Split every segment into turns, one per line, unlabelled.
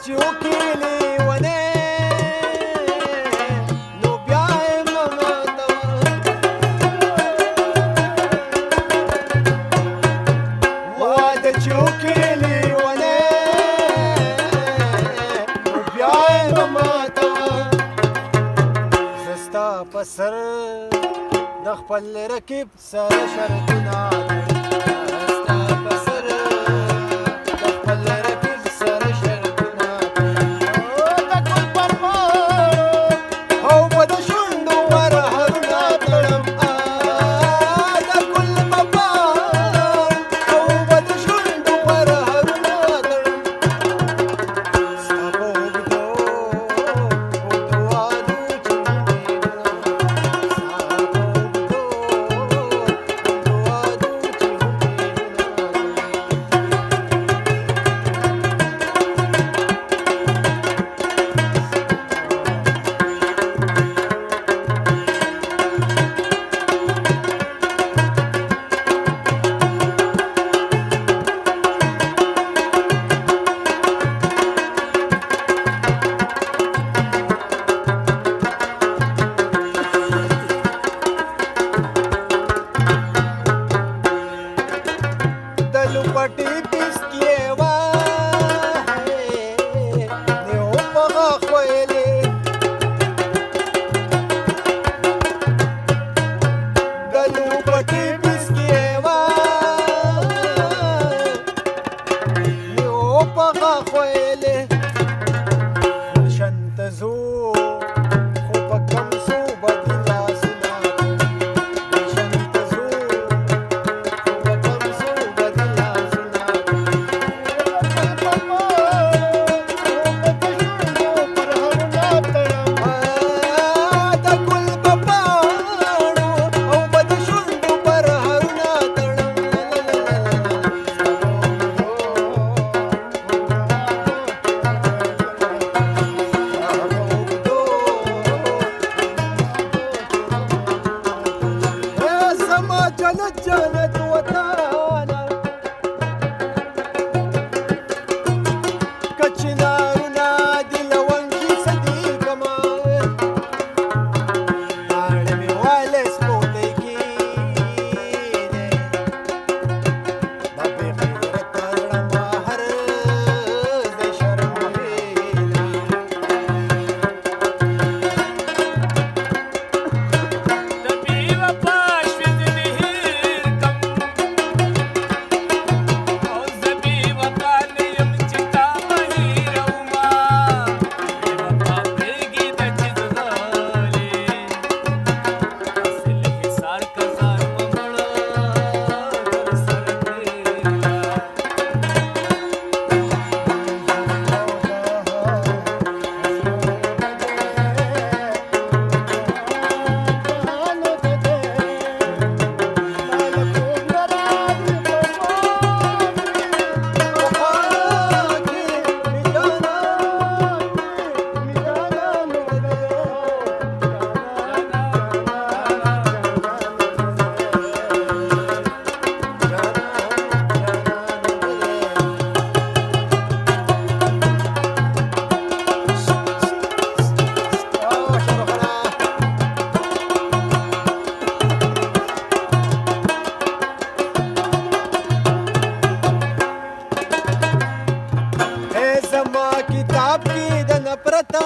چې وکړي لیونی نو بیا یې مه ماتوه واده چې وکړي لیونی نو بیا یې مه ماتوه زه ستا په سر د خپل رقیب سره شرطونه پټي پسکې وا نو په خوېلې دلو پټي پسکې وا نو په خوېلې شنت زو خو په کم سو بدلا سنا شنت زو جنت وطانا کچنارنا دی لونجی صدیقما ناړمې والے سپوتګي د بې غیرت زړه مهر د شرم ویلا
د بې وفا किताब की द नफरता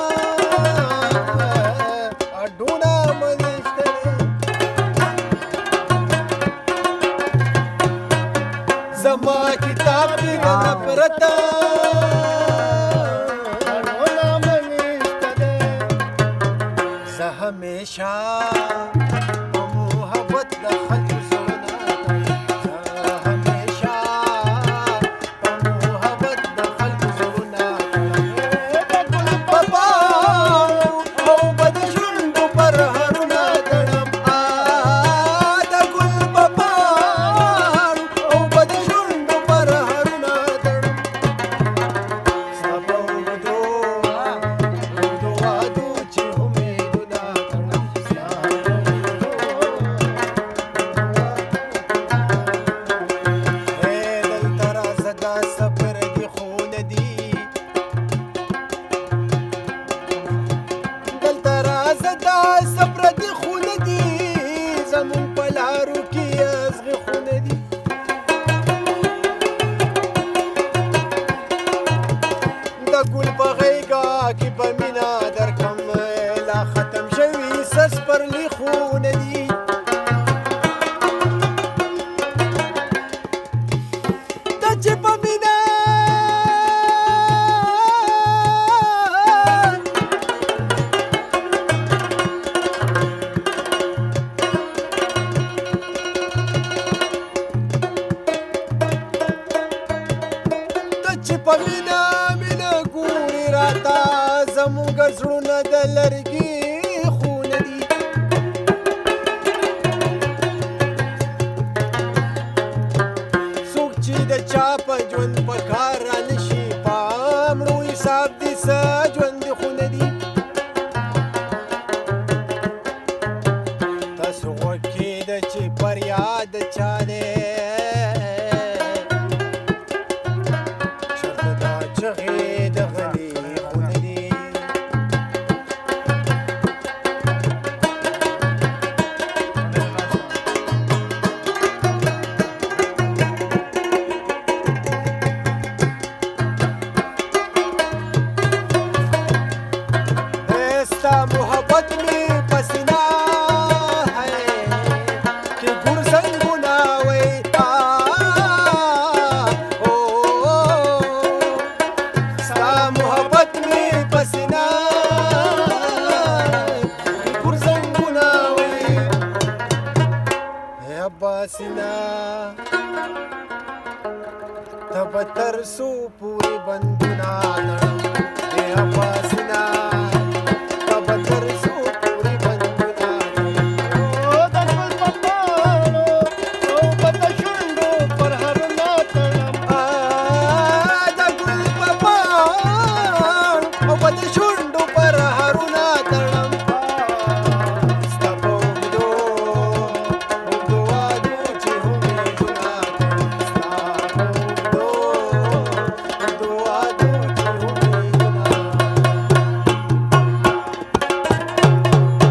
अडूना मनिष्ठे जमा किताब की द नफरता अडूना मनिष्ठे ज हमेशा मोहब्बत दखल
د ګل په غېږه کې به مینه درکړم لا ختم شوي سس پرلي خونه دي ته چې په مینه په مینه مینه ګورې راته زموږ زړونه د لرګي خونه دي څوک چې د چا په ژوند په کار رانشي په مړو حساب دي څه ژوند خونه دي تاسو غوږ کېده چې فریاد چا دی چغې د غلي خونه دي ستا محبت مې په سینه ہے کې ګرځنګونه وې محبت می پسینا ګرځنګونه وې عباسینا ته به تر څو پورې بندونه لړم عباسینا